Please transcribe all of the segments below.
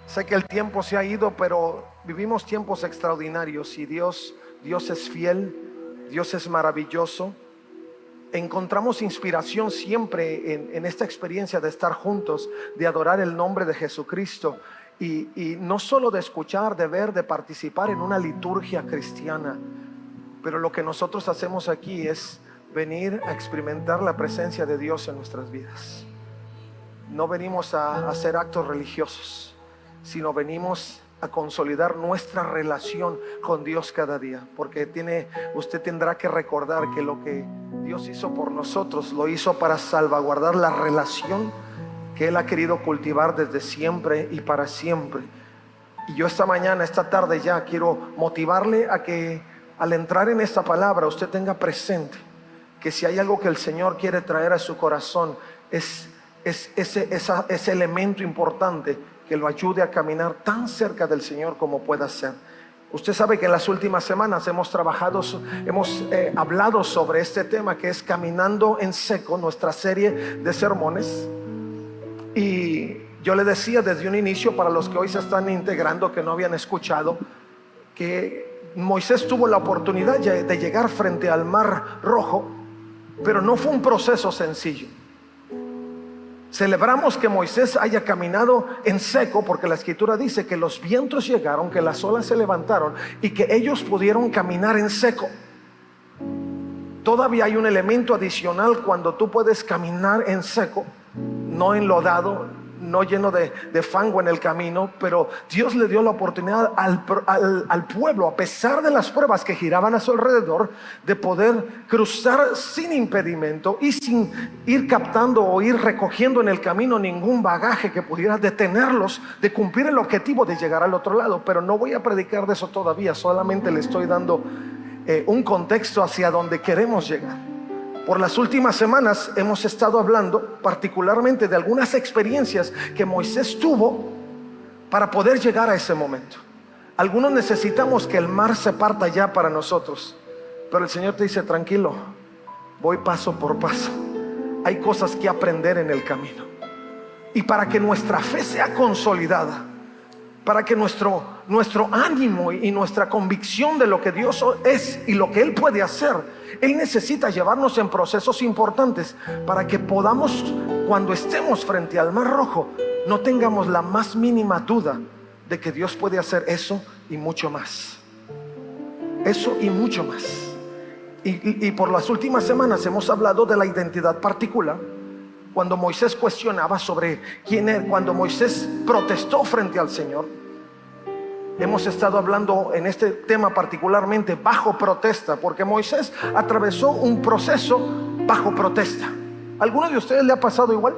Sé que el tiempo se ha ido, pero vivimos tiempos extraordinarios y Dios es fiel, Dios es maravilloso. Encontramos inspiración siempre en esta experiencia de estar juntos, de adorar el nombre de Jesucristo y no solo de escuchar, de ver, de participar en una liturgia cristiana, pero lo que nosotros hacemos aquí es venir a experimentar la presencia de Dios en nuestras vidas. No venimos a hacer actos religiosos, sino venimos a consolidar nuestra relación con Dios cada día, porque usted tendrá que recordar que lo que Dios hizo por nosotros lo hizo para salvaguardar la relación que Él ha querido cultivar desde siempre y para siempre. Y yo esta mañana, esta tarde ya quiero motivarle a que al entrar en esta palabra usted tenga presente que si hay algo que el Señor quiere traer a su corazón es ese elemento importante que lo ayude a caminar tan cerca del Señor como pueda ser. Usted sabe que en las últimas semanas hemos hablado sobre este tema que es Caminando en Seco, nuestra serie de sermones. Y yo le decía desde un inicio, para los que hoy se están integrando, que no habían escuchado, que Moisés tuvo la oportunidad de llegar frente al Mar Rojo, pero no fue un proceso sencillo. Celebramos que Moisés haya caminado en seco porque la escritura dice que los vientos llegaron, que las olas se levantaron y que ellos pudieron caminar en seco. Todavía hay un elemento adicional cuando tú puedes caminar en seco, no enlodado, no lleno de fango en el camino, pero Dios le dio la oportunidad al pueblo, a pesar de las pruebas que giraban a su alrededor, de poder cruzar sin impedimento y sin ir captando o ir recogiendo en el camino ningún bagaje que pudiera detenerlos de cumplir el objetivo de llegar al otro lado. Pero no voy a predicar de eso todavía, solamente le estoy dando un contexto hacia donde queremos llegar. Por las últimas semanas hemos estado hablando particularmente de algunas experiencias que Moisés tuvo para poder llegar a ese momento. Algunos necesitamos que el mar se parta ya para nosotros, pero el Señor te dice: tranquilo, voy paso por paso. Hay cosas que aprender en el camino. Y para que nuestra fe sea consolidada, para que nuestro ánimo y nuestra convicción de lo que Dios es y lo que Él puede hacer, Él necesita llevarnos en procesos importantes para que podamos, cuando estemos frente al Mar Rojo, no tengamos la más mínima duda de que Dios puede hacer eso y mucho más. Eso y mucho más. Y por las últimas semanas hemos hablado de la identidad particular. Cuando Moisés cuestionaba sobre quién era, cuando Moisés protestó frente al Señor. Hemos estado hablando en este tema particularmente bajo protesta, porque Moisés atravesó un proceso bajo protesta. ¿Alguno de ustedes le ha pasado igual?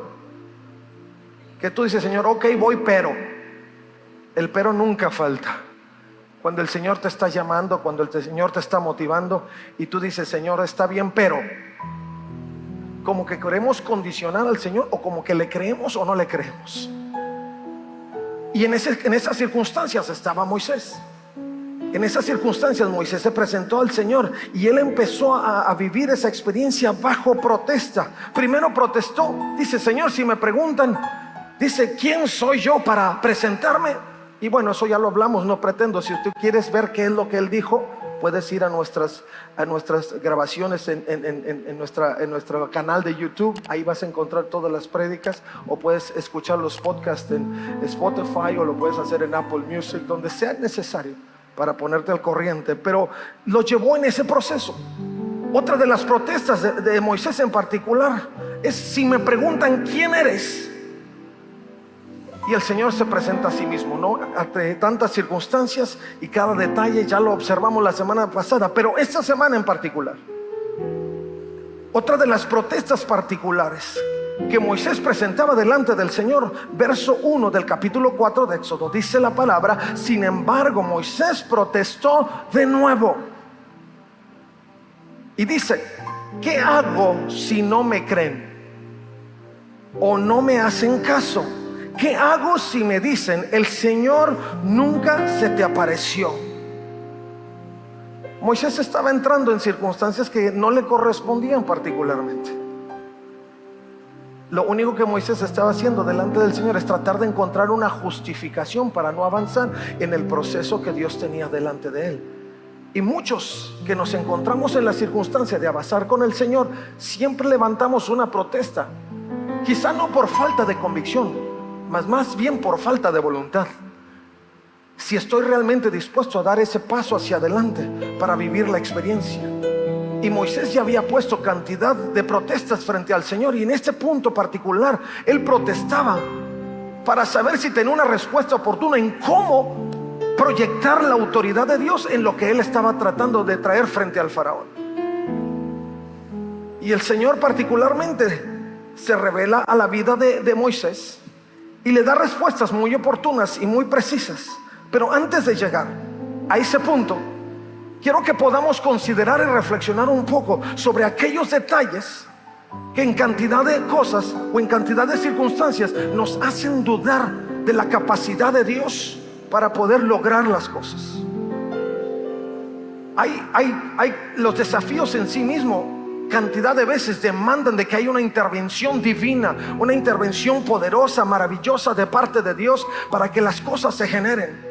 Que tú dices: Señor, ok, voy, pero el pero nunca falta. Cuando el Señor te está llamando, cuando el Señor te está motivando y tú dices: Señor, está bien, pero como que queremos condicionar al Señor, o como que le creemos o no le creemos. Y en esas circunstancias estaba Moisés. En esas circunstancias Moisés se presentó al Señor y él empezó a vivir esa experiencia bajo protesta. Primero protestó, dice: Señor, si me preguntan, dice, ¿quién soy yo para presentarme? Y bueno, eso ya lo hablamos, no pretendo. Si tú quieres ver qué es lo que él dijo, puedes ir a nuestras grabaciones en nuestro canal de YouTube. Ahí vas a encontrar todas las prédicas, o puedes escuchar los podcasts en Spotify, o lo puedes hacer en Apple Music, donde sea necesario para ponerte al corriente. Pero lo llevó en ese proceso. Otra de las protestas de Moisés en particular es: si me preguntan quién eres. Y el Señor se presenta a sí mismo, ¿no? Ante tantas circunstancias, y cada detalle ya lo observamos la semana pasada, pero esta semana en particular. Otra de las protestas particulares que Moisés presentaba delante del Señor, verso 1 del capítulo 4 de Éxodo, dice la palabra: sin embargo, Moisés protestó de nuevo. Y dice: ¿qué hago si no me creen o no me hacen caso? ¿Qué hago si me dicen: el Señor nunca se te apareció? Moisés estaba entrando en circunstancias que no le correspondían particularmente. Lo único que Moisés estaba haciendo delante del Señor es tratar de encontrar una justificación para no avanzar en el proceso que Dios tenía delante de él. Y muchos que nos encontramos en la circunstancia de avanzar con el Señor, siempre levantamos una protesta, quizá no por falta de convicción, mas más bien por falta de voluntad. Si estoy realmente dispuesto a dar ese paso hacia adelante para vivir la experiencia. Y Moisés ya había puesto cantidad de protestas frente al Señor, y en este punto particular él protestaba para saber si tenía una respuesta oportuna en cómo proyectar la autoridad de Dios en lo que él estaba tratando de traer frente al faraón. Y el Señor particularmente se revela a la vida de Moisés y le da respuestas muy oportunas y muy precisas. Pero antes de llegar a ese punto, quiero que podamos considerar y reflexionar un poco sobre aquellos detalles que en cantidad de cosas o en cantidad de circunstancias nos hacen dudar de la capacidad de Dios para poder lograr las cosas. Los desafíos en sí mismos cantidad de veces demandan de que haya una intervención divina, una intervención poderosa, maravillosa de parte de Dios para que las cosas se generen.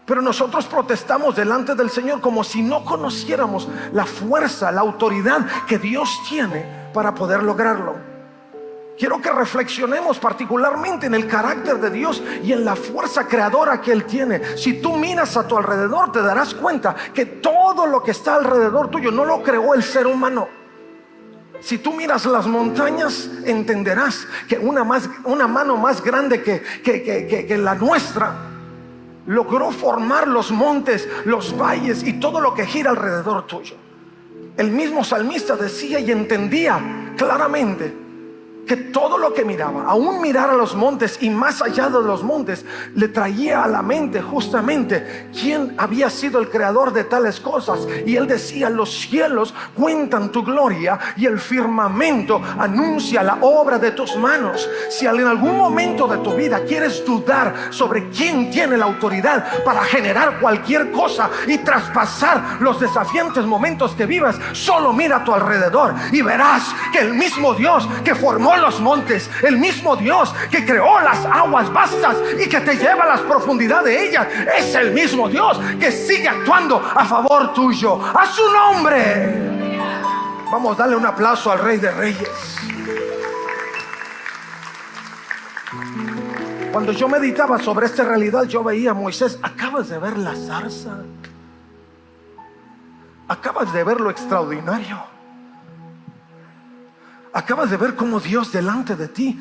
Pero nosotros protestamos delante del Señor como si no conociéramos la fuerza, la autoridad que Dios tiene para poder lograrlo. Quiero que reflexionemos particularmente en el carácter de Dios y en la fuerza creadora que Él tiene. Si tú miras a tu alrededor, te darás cuenta que todo lo que está alrededor tuyo no lo creó el ser humano. Si tú miras las montañas, entenderás que una mano más grande que la nuestra logró formar los montes, los valles y todo lo que gira alrededor tuyo. El mismo salmista decía y entendía claramente que todo lo que miraba, aún mirar a los montes y más allá de los montes, le traía a la mente justamente quién había sido el creador de tales cosas. Y él decía: los cielos cuentan tu gloria y el firmamento anuncia la obra de tus manos. Si en algún momento de tu vida quieres dudar sobre quién tiene la autoridad para generar cualquier cosa y traspasar los desafiantes momentos que vivas, solo mira a tu alrededor y verás que el mismo Dios que formó los montes, el mismo Dios que creó las aguas vastas y que te lleva a las profundidades de ellas, es el mismo Dios que sigue actuando a favor tuyo. A su nombre. Vamos a darle un aplauso al Rey de Reyes. Cuando yo meditaba sobre esta realidad, yo veía a Moisés: acabas de ver la zarza, acabas de ver lo extraordinario, acabas de ver cómo Dios delante de ti,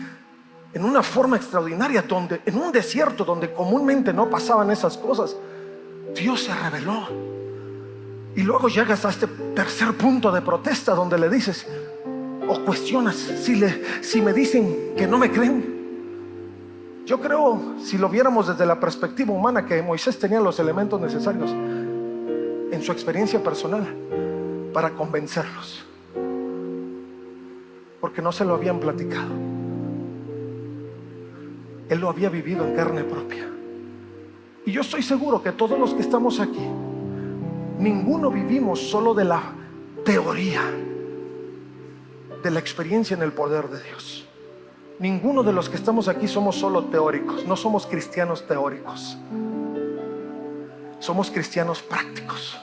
en una forma extraordinaria, donde en un desierto donde comúnmente no pasaban esas cosas, Dios se reveló. Y luego llegas a este tercer punto de protesta, donde le dices o cuestionas: si me dicen que no me creen. Yo creo, si lo viéramos desde la perspectiva humana, que Moisés tenía los elementos necesarios en su experiencia personal para convencerlos, porque no se lo habían platicado. Él lo había vivido en carne propia. Y yo estoy seguro que todos los que estamos aquí, ninguno vivimos solo de la teoría, de la experiencia en el poder de Dios. Ninguno de los que estamos aquí somos solo teóricos. No somos cristianos teóricos, somos cristianos prácticos.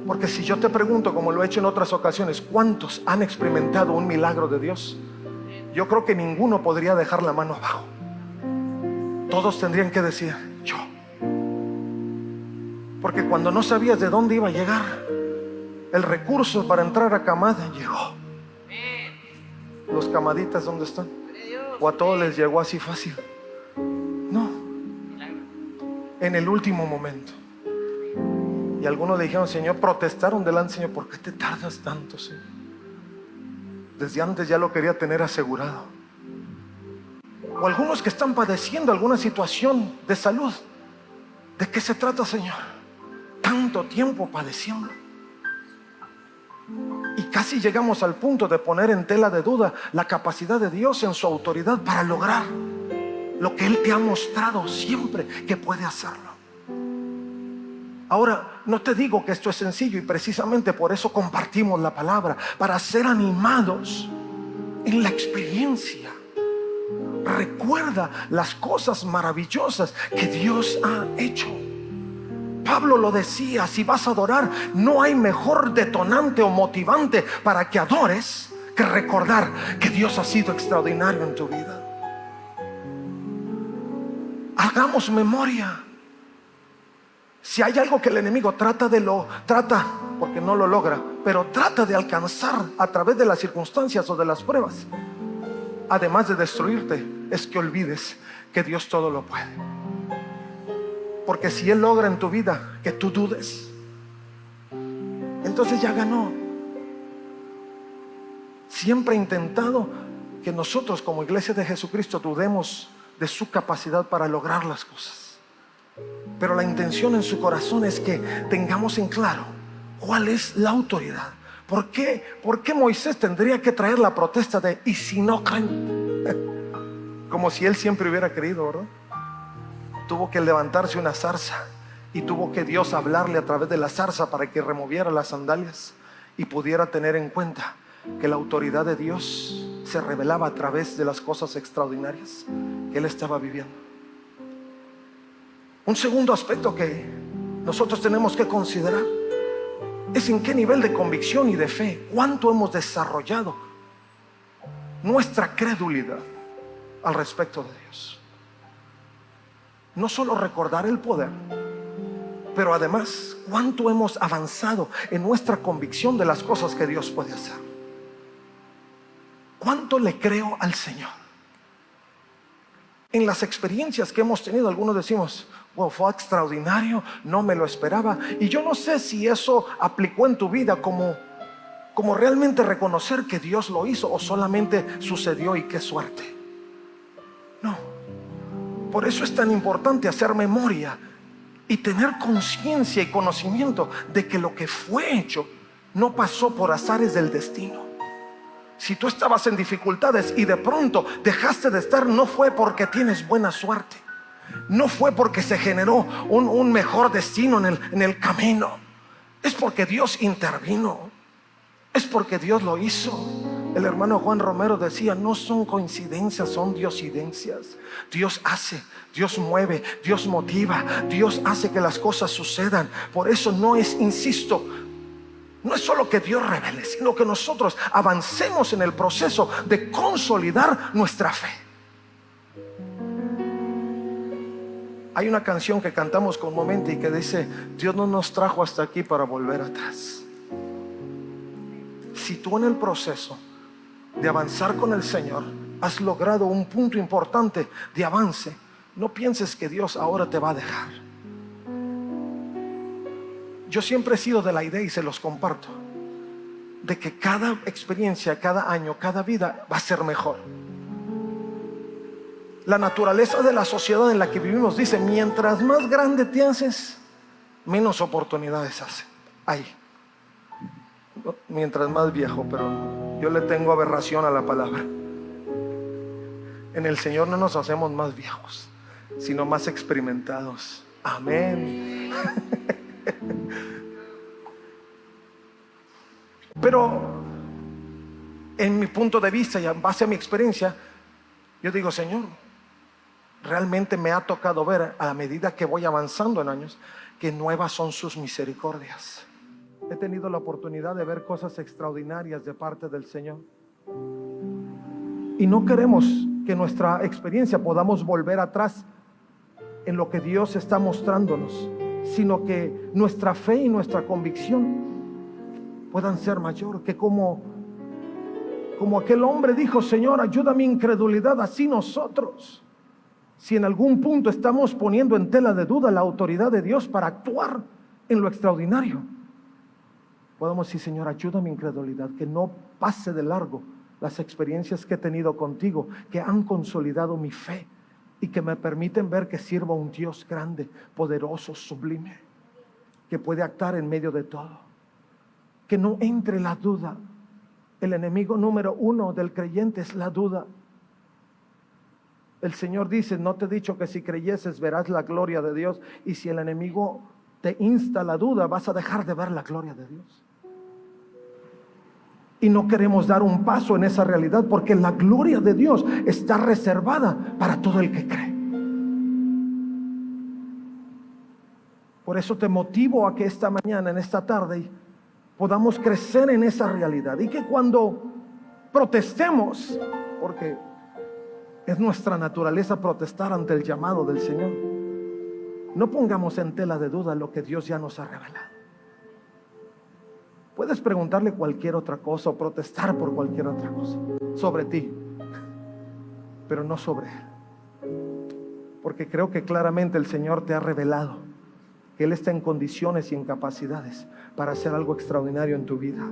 Porque si yo te pregunto, como lo he hecho en otras ocasiones, ¿cuántos han experimentado un milagro de Dios? Yo creo que ninguno podría dejar la mano abajo. Todos tendrían que decir: yo. Porque cuando no sabías de dónde iba a llegar el recurso para entrar a Camada, llegó. Los camaditas, ¿dónde están? ¿O a todos les llegó así fácil? No, en el último momento. Y algunos le dijeron: Señor, protestaron delante del Señor: ¿por qué te tardas tanto, Señor? Desde antes ya lo quería tener asegurado. O algunos que están padeciendo alguna situación de salud. ¿De qué se trata, Señor? Tanto tiempo padeciendo. Y casi llegamos al punto de poner en tela de duda la capacidad de Dios en su autoridad para lograr lo que Él te ha mostrado siempre que puede hacerlo. Ahora, no te digo que esto es sencillo, y precisamente por eso compartimos la palabra, para ser animados en la experiencia. Recuerda las cosas maravillosas que Dios ha hecho. Pablo lo decía: si vas a adorar, no hay mejor detonante o motivante para que adores que recordar que Dios ha sido extraordinario en tu vida. Hagamos memoria. Si hay algo que el enemigo trata porque no lo logra, pero trata de alcanzar a través de las circunstancias o de las pruebas, además de destruirte, es que olvides que Dios todo lo puede. Porque si Él logra en tu vida que tú dudes, entonces ya ganó. Siempre he intentado que nosotros como iglesia de Jesucristo dudemos de su capacidad para lograr las cosas. Pero la intención en su corazón es que tengamos en claro cuál es la autoridad. ¿Por qué Moisés tendría que traer la protesta de "y si no creen"? Como si él siempre hubiera creído, ¿verdad? Tuvo que levantarse una zarza y tuvo que Dios hablarle a través de la zarza para que removiera las sandalias y pudiera tener en cuenta que la autoridad de Dios se revelaba a través de las cosas extraordinarias que él estaba viviendo. Un segundo aspecto que nosotros tenemos que considerar es en qué nivel de convicción y de fe, cuánto hemos desarrollado nuestra credulidad al respecto de Dios. No solo recordar el poder, pero además cuánto hemos avanzado en nuestra convicción de las cosas que Dios puede hacer. ¿Cuánto le creo al Señor? En las experiencias que hemos tenido, algunos decimos: wow, fue extraordinario, no me lo esperaba. Y yo no sé si eso aplicó en tu vida como realmente reconocer que Dios lo hizo, o solamente sucedió y qué suerte. No. Por eso es tan importante hacer memoria y tener conciencia y conocimiento de que lo que fue hecho no pasó por azares del destino. Si tú estabas en dificultades y de pronto dejaste de estar, no fue porque tienes buena suerte, no fue porque se generó un mejor destino en el camino. Es porque Dios intervino, es porque Dios lo hizo. El hermano Juan Romero decía: no son coincidencias, son diosidencias. Dios hace, Dios mueve, Dios motiva, Dios hace que las cosas sucedan. Por eso no es, insisto, no es solo que Dios revele, sino que nosotros avancemos en el proceso de consolidar nuestra fe. Hay una canción que cantamos comúnmente y que dice: Dios no nos trajo hasta aquí para volver atrás. Si tú en el proceso de avanzar con el Señor has logrado un punto importante de avance, no pienses que Dios ahora te va a dejar. Yo siempre he sido de la idea, y se los comparto, de que cada experiencia, cada año, cada vida va a ser mejor. La naturaleza de la sociedad en la que vivimos dice: mientras más grande te haces, menos oportunidades hay. Mientras más viejo, pero yo le tengo aberración a la palabra. En el Señor no nos hacemos más viejos, sino más experimentados. Amén. Pero en mi punto de vista y en base a mi experiencia, yo digo: Señor, realmente me ha tocado ver, a medida que voy avanzando en años, que nuevas son sus misericordias. He tenido la oportunidad de ver cosas extraordinarias de parte del Señor. Y no queremos que nuestra experiencia podamos volver atrás en lo que Dios está mostrándonos, sino que nuestra fe y nuestra convicción puedan ser mayor. Que como aquel hombre dijo: Señor, ayuda mi incredulidad. Así nosotros, si en algún punto estamos poniendo en tela de duda la autoridad de Dios para actuar en lo extraordinario, podemos decir: Señor, ayuda mi incredulidad, que no pase de largo las experiencias que he tenido contigo, que han consolidado mi fe y que me permiten ver que sirvo a un Dios grande, poderoso, sublime, que puede actuar en medio de todo. Que no entre la duda. El enemigo número uno del creyente es la duda. El Señor dice: no te he dicho que si creyeses verás la gloria de Dios. Y si el enemigo te insta la duda, vas a dejar de ver la gloria de Dios. Y no queremos dar un paso en esa realidad porque la gloria de Dios está reservada para todo el que cree. Por eso te motivo a que esta mañana, en esta tarde, podamos crecer en esa realidad. Y que cuando protestemos, porque es nuestra naturaleza protestar ante el llamado del Señor, no pongamos en tela de duda lo que Dios ya nos ha revelado. Puedes preguntarle cualquier otra cosa o protestar por cualquier otra cosa sobre ti, pero no sobre Él. Porque creo que claramente el Señor te ha revelado que Él está en condiciones y en capacidades para hacer algo extraordinario en tu vida.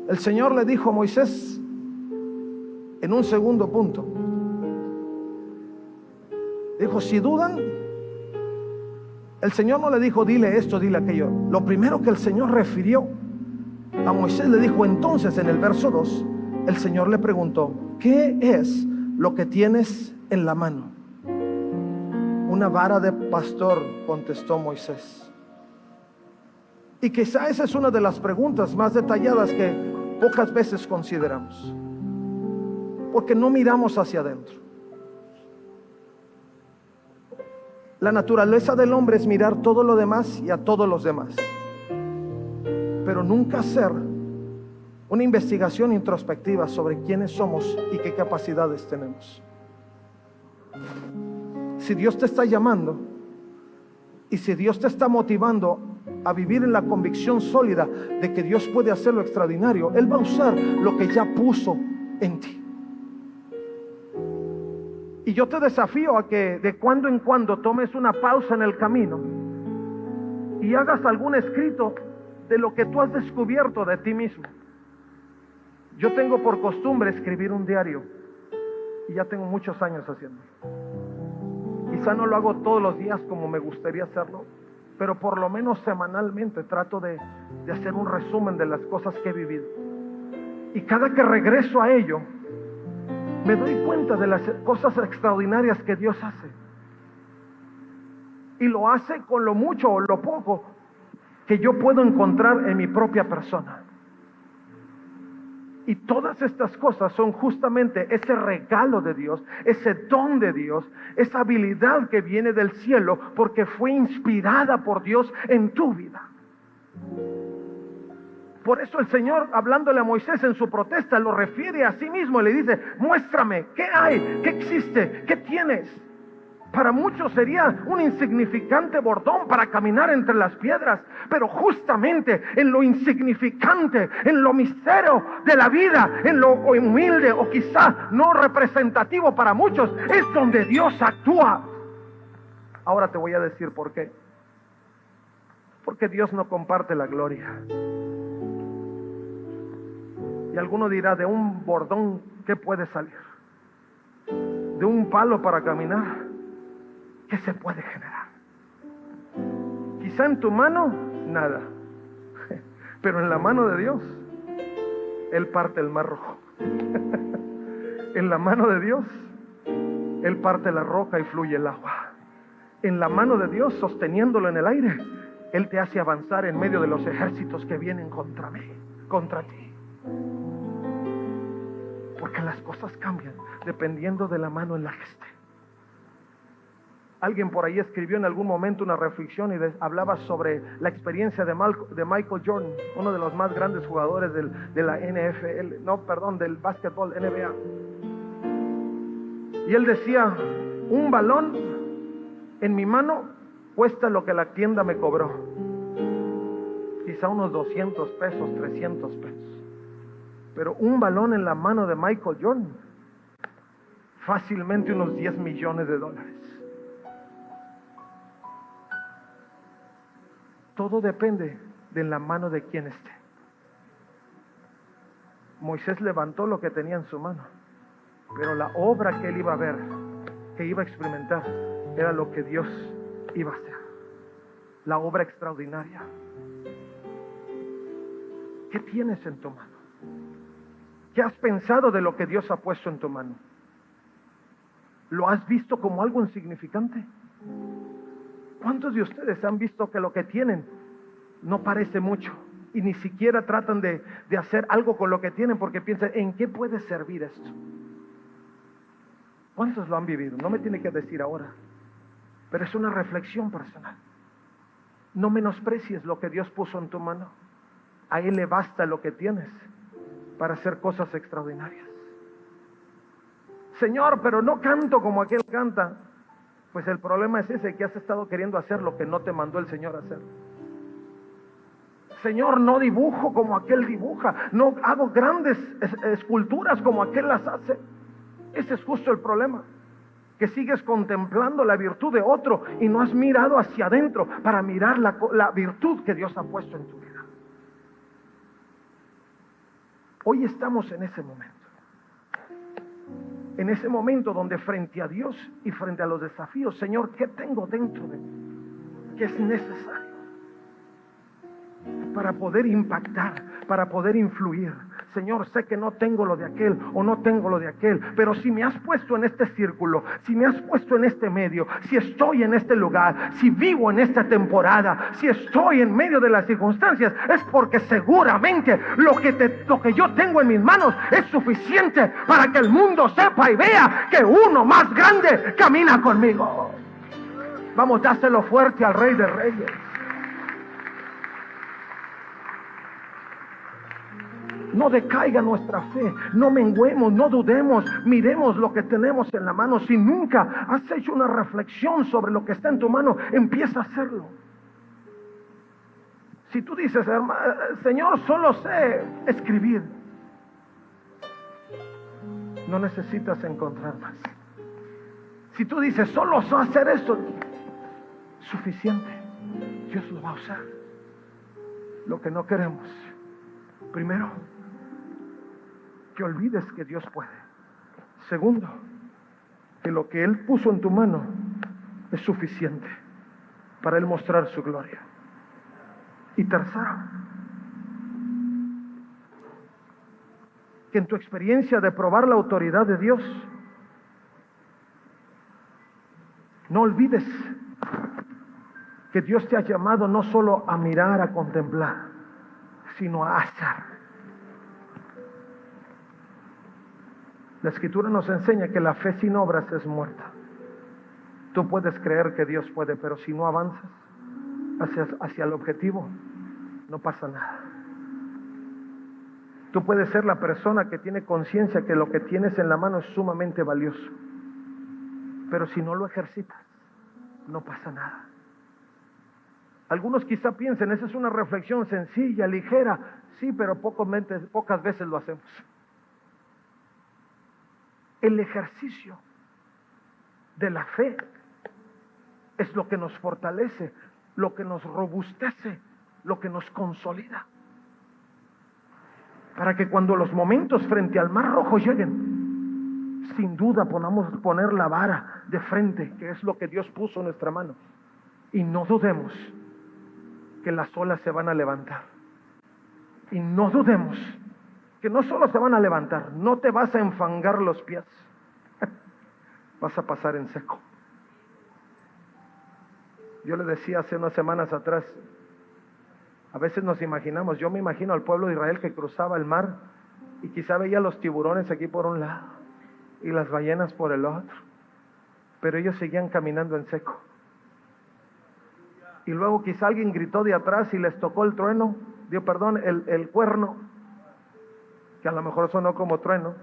El Señor le dijo a Moisés en un segundo punto, dijo: si dudan, el Señor no le dijo dile esto, dile aquello. Lo primero que el Señor refirió a Moisés, le dijo entonces en el verso 2, el Señor le preguntó: ¿qué es lo que tienes en la mano? Una vara de pastor, contestó Moisés. Y quizá esa es una de las preguntas más detalladas que pocas veces consideramos, porque no miramos hacia adentro. La naturaleza del hombre es mirar todo lo demás y a todos los demás, pero nunca hacer una investigación introspectiva sobre quiénes somos y qué capacidades tenemos. Si Dios te está llamando y si Dios te está motivando a vivir en la convicción sólida de que Dios puede hacer lo extraordinario, Él va a usar lo que ya puso en ti. Y yo te desafío a que de cuando en cuando tomes una pausa en el camino y hagas algún escrito de lo que tú has descubierto de ti mismo. Yo tengo por costumbre escribir un diario y ya tengo muchos años haciéndolo. Quizá no lo hago todos los días como me gustaría hacerlo, pero por lo menos semanalmente trato de hacer un resumen de las cosas que he vivido. Y cada que regreso a ello, me doy cuenta de las cosas extraordinarias que Dios hace. Y lo hace con lo mucho o lo poco que yo puedo encontrar en mi propia persona. Y todas estas cosas son justamente ese regalo de Dios, ese don de Dios, esa habilidad que viene del cielo porque fue inspirada por Dios en tu vida. Por eso el Señor, hablándole a Moisés en su protesta, lo refiere a sí mismo y le dice: muéstrame, ¿qué hay? ¿Qué existe? ¿Qué tienes? Para muchos sería un insignificante bordón para caminar entre las piedras, pero justamente en lo insignificante, en lo misterio de la vida, en lo humilde o quizá no representativo para muchos, es donde Dios actúa. Ahora te voy a decir por qué. Porque Dios no comparte la gloria. Y alguno dirá: de un bordón, ¿qué puede salir? De un palo para caminar, ¿qué se puede generar? Quizá en tu mano, nada. Pero en la mano de Dios, Él parte el mar rojo. En la mano de Dios, Él parte la roca y fluye el agua. En la mano de Dios, sosteniéndolo en el aire, Él te hace avanzar en medio de los ejércitos que vienen contra mí, contra ti. Porque las cosas cambian dependiendo de la mano en la que esté. Alguien por ahí escribió en algún momento una reflexión y hablaba sobre la experiencia de Michael Jordan, uno de los más grandes jugadores de la NFL, del básquetbol NBA. Y él decía: un balón en mi mano cuesta lo que la tienda me cobró. Quizá unos 200 pesos, 300 pesos. Pero un balón en la mano de Michael Jordan, fácilmente unos 10 millones de dólares. Todo depende de la mano de quien esté. Moisés levantó lo que tenía en su mano, pero la obra que él iba a ver, que iba a experimentar, era lo que Dios iba a hacer. La obra extraordinaria. ¿Qué tienes en tu mano? ¿Qué has pensado de lo que Dios ha puesto en tu mano? ¿Lo has visto como algo insignificante? ¿Cuántos de ustedes han visto que lo que tienen no parece mucho, y ni siquiera tratan de hacer algo con lo que tienen porque piensan, ¿en qué puede servir esto? ¿Cuántos lo han vivido? No me tiene que decir ahora, pero es una reflexión personal. No menosprecies lo que Dios puso en tu mano. A Él le basta lo que tienes para hacer cosas extraordinarias. Señor, pero no canto como aquel canta. Pues el problema es ese, que has estado queriendo hacer lo que no te mandó el Señor a hacer. Señor, no dibujo como aquel dibuja, no hago grandes esculturas como aquel las hace. Ese es justo el problema, que sigues contemplando la virtud de otro y no has mirado hacia adentro para mirar la virtud que Dios ha puesto en tu vida. Hoy estamos en ese momento. En ese momento donde frente a Dios y frente a los desafíos, Señor, ¿qué tengo dentro de mí? ¿Qué es necesario para poder impactar, para poder influir? Señor, sé que no tengo lo de aquel o no tengo lo de aquel, pero si me has puesto en este círculo, si me has puesto en este medio, si estoy en este lugar, si vivo en esta temporada, si estoy en medio de las circunstancias, es porque seguramente lo que yo tengo en mis manos es suficiente para que el mundo sepa y vea que uno más grande camina conmigo. Vamos, dáselo fuerte al Rey de Reyes. No decaiga nuestra fe, no menguemos, no dudemos, miremos lo que tenemos en la mano. Si nunca has hecho una reflexión sobre lo que está en tu mano, empieza a hacerlo. Si tú dices, Señor, solo sé escribir, no necesitas encontrar más. Si tú dices, solo sé hacer eso, suficiente, Dios lo va a usar. Lo que no queremos, primero, que olvides que Dios puede. Segundo, que lo que Él puso en tu mano es suficiente para Él mostrar su gloria. Y tercero, que en tu experiencia de probar la autoridad de Dios, no olvides que Dios te ha llamado no solo a mirar, a contemplar, sino a hacer. La Escritura nos enseña que la fe sin obras es muerta. Tú puedes creer que Dios puede, pero si no avanzas hacia el objetivo, no pasa nada. Tú puedes ser la persona que tiene conciencia que lo que tienes en la mano es sumamente valioso, pero si no lo ejercitas, no pasa nada. Algunos quizá piensen, esa es una reflexión sencilla, ligera. Sí, pero pocas veces lo hacemos. El ejercicio de la fe es lo que nos fortalece, lo que nos robustece, lo que nos consolida. Para que cuando los momentos frente al Mar Rojo lleguen, sin duda podamos poner la vara de frente, que es lo que Dios puso en nuestra mano, y no dudemos que las olas se van a levantar. Y no dudemos que no solo se van a levantar, no te vas a enfangar los pies, vas a pasar en seco. Yo le decía hace unas semanas atrás, a veces nos imaginamos, yo me imagino al pueblo de Israel que cruzaba el mar y quizá veía los tiburones aquí por un lado y las ballenas por el otro, pero ellos seguían caminando en seco. Y luego quizá alguien gritó de atrás y les tocó el trueno, el cuerno, que a lo mejor sonó como trueno,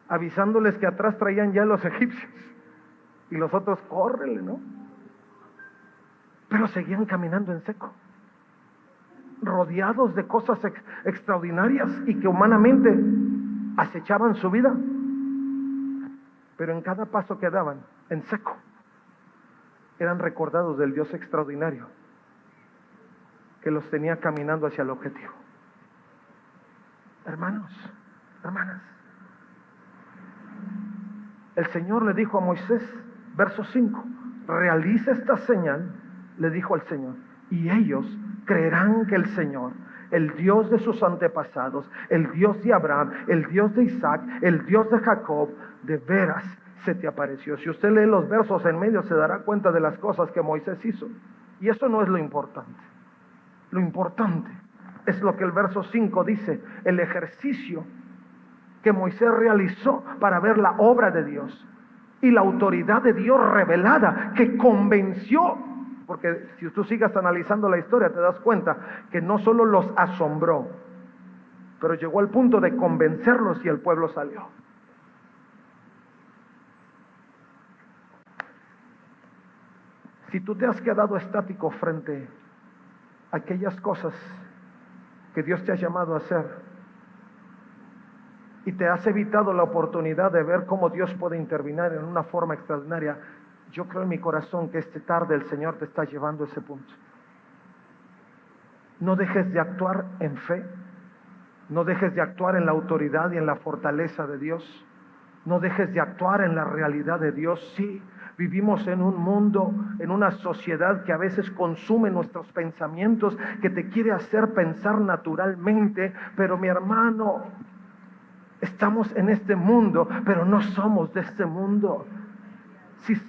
avisándoles que atrás traían ya los egipcios. Y los otros, córrele, ¿no? Pero seguían caminando en seco, rodeados de cosas extraordinarias y que humanamente acechaban su vida. Pero en cada paso que daban, en seco, eran recordados del Dios extraordinario que los tenía caminando hacia el objetivo. Hermanos, hermanas, el Señor le dijo a Moisés, verso 5, realiza esta señal, le dijo al Señor, y ellos creerán que el Señor, el Dios de sus antepasados, el Dios de Abraham, el Dios de Isaac, el Dios de Jacob, de veras se te apareció. Si usted lee los versos en medio, se dará cuenta de las cosas que Moisés hizo. Y eso no es lo importante. Lo importante Es lo que el verso 5 dice, el ejercicio que Moisés realizó para ver la obra de Dios y la autoridad de Dios revelada, que convenció, porque si tú sigas analizando la historia te das cuenta que no solo los asombró, pero llegó al punto de convencerlos y el pueblo salió. Si tú te has quedado estático frente a aquellas cosas que Dios te ha llamado a hacer y te has evitado la oportunidad de ver cómo Dios puede intervenir en una forma extraordinaria, yo creo en mi corazón que esta tarde el Señor te está llevando a ese punto. No dejes de actuar en fe, no dejes de actuar en la autoridad y en la fortaleza de Dios, no dejes de actuar en la realidad de Dios. Sí, vivimos en un mundo, en una sociedad que a veces consume nuestros pensamientos, que te quiere hacer pensar naturalmente, pero mi hermano, estamos en este mundo, pero no somos de este mundo.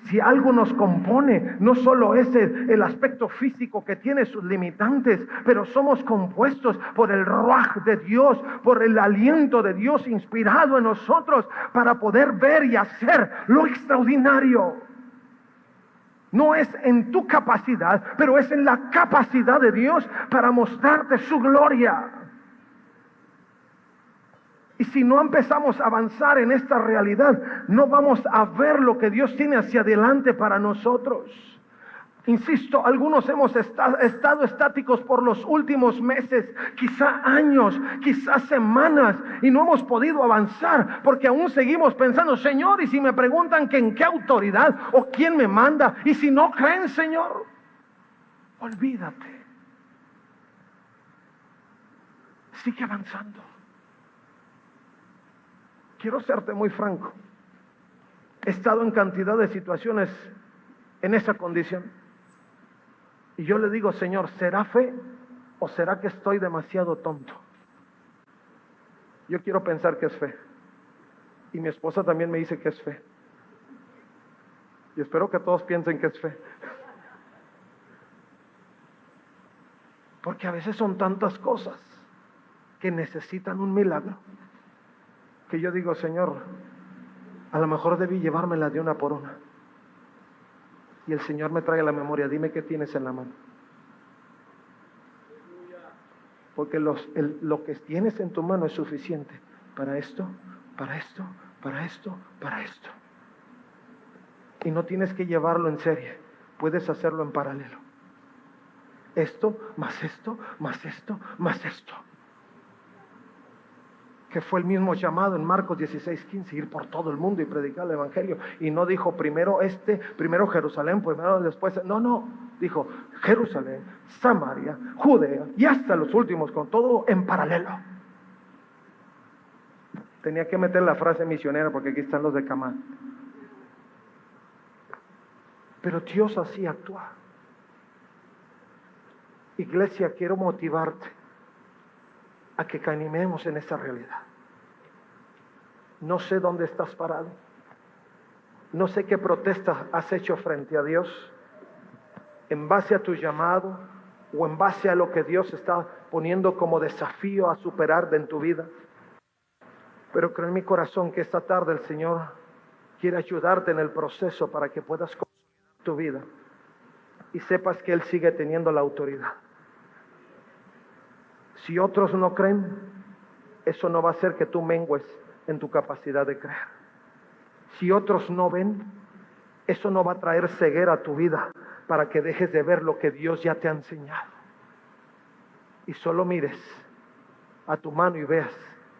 Si algo nos compone, no solo es el aspecto físico que tiene sus limitantes, pero somos compuestos por el ruaj de Dios, por el aliento de Dios inspirado en nosotros para poder ver y hacer lo extraordinario. No es en tu capacidad, pero es en la capacidad de Dios para mostrarte su gloria. Y si no empezamos a avanzar en esta realidad, no vamos a ver lo que Dios tiene hacia adelante para nosotros. Insisto, algunos hemos estado estáticos por los últimos meses, quizá años, quizá semanas, y no hemos podido avanzar porque aún seguimos pensando, Señor, y si me preguntan que en qué autoridad o quién me manda, y si no creen, Señor, olvídate. Sigue avanzando. Quiero serte muy franco. He estado en cantidad de situaciones en esa condición. Y yo le digo, Señor, ¿será fe o será que estoy demasiado tonto? Yo quiero pensar que es fe. Y mi esposa también me dice que es fe. Y espero que todos piensen que es fe. Porque a veces son tantas cosas que necesitan un milagro, que yo digo, Señor, a lo mejor debí llevármela de una por una. Y el Señor me trae a la memoria, dime qué tienes en la mano. Porque lo que tienes en tu mano es suficiente para esto, para esto, para esto, para esto. Y no tienes que llevarlo en serie, puedes hacerlo en paralelo. Esto, más esto, más esto, más esto. Que fue el mismo llamado en Marcos 16:15, ir por todo el mundo y predicar el evangelio. Y no dijo primero Jerusalén, primero después. No, dijo Jerusalén, Samaria, Judea y hasta los últimos, con todo en paralelo. Tenía que meter la frase misionera porque aquí están los de Camán. Pero Dios así actúa. Iglesia, quiero motivarte a que caminemos en esa realidad. No sé dónde estás parado. No sé qué protesta has hecho frente a Dios en base a tu llamado o en base a lo que Dios está poniendo como desafío a superar en tu vida. Pero creo en mi corazón que esta tarde el Señor quiere ayudarte en el proceso para que puedas consolidar tu vida y sepas que Él sigue teniendo la autoridad. Si otros no creen, eso no va a hacer que tú mengues en tu capacidad de creer. Si otros no ven, eso no va a traer ceguera a tu vida para que dejes de ver lo que Dios ya te ha enseñado. Y solo mires a tu mano y veas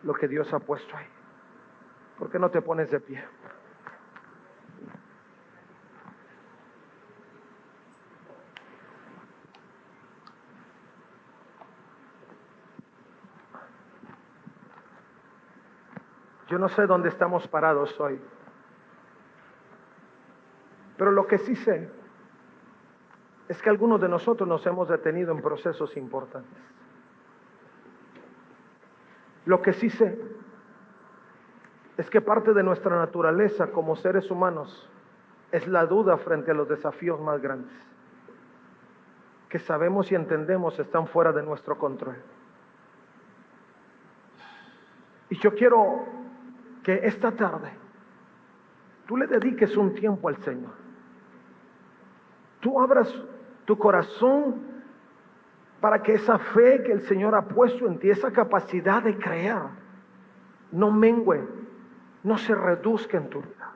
lo que Dios ha puesto ahí. ¿Por qué no te pones de pie? Yo no sé dónde estamos parados hoy, pero lo que sí sé es que algunos de nosotros nos hemos detenido en procesos importantes. Lo que sí sé es que parte de nuestra naturaleza como seres humanos es la duda frente a los desafíos más grandes, que sabemos y entendemos están fuera de nuestro control. Y yo quiero que esta tarde tú le dediques un tiempo al Señor. Tú abras tu corazón para que esa fe que el Señor ha puesto en ti, esa capacidad de creer, no mengue, no se reduzca en tu vida,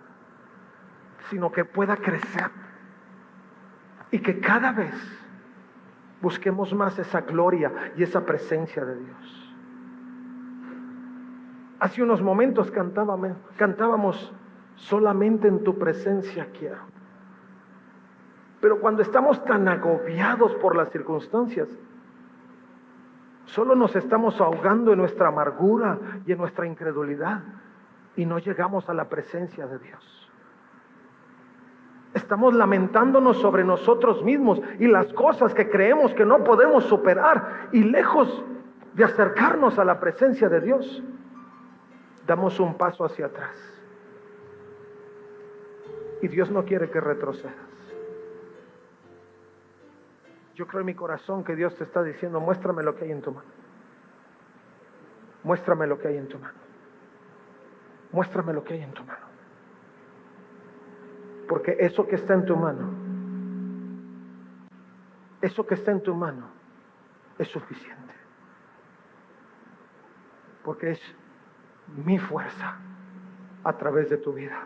sino que pueda crecer. Y que cada vez busquemos más esa gloria y esa presencia de Dios. Hace unos momentos cantábamos solamente en tu presencia quiero. Pero cuando estamos tan agobiados por las circunstancias, solo nos estamos ahogando en nuestra amargura y en nuestra incredulidad y no llegamos a la presencia de Dios. Estamos lamentándonos sobre nosotros mismos y las cosas que creemos que no podemos superar, y lejos de acercarnos a la presencia de Dios, damos un paso hacia atrás. Y Dios no quiere que retrocedas. Yo creo en mi corazón que Dios te está diciendo: muéstrame lo que hay en tu mano. Muéstrame lo que hay en tu mano. Muéstrame lo que hay en tu mano. Porque eso que está en tu mano, eso que está en tu mano es suficiente. Porque es mi fuerza a través de tu vida.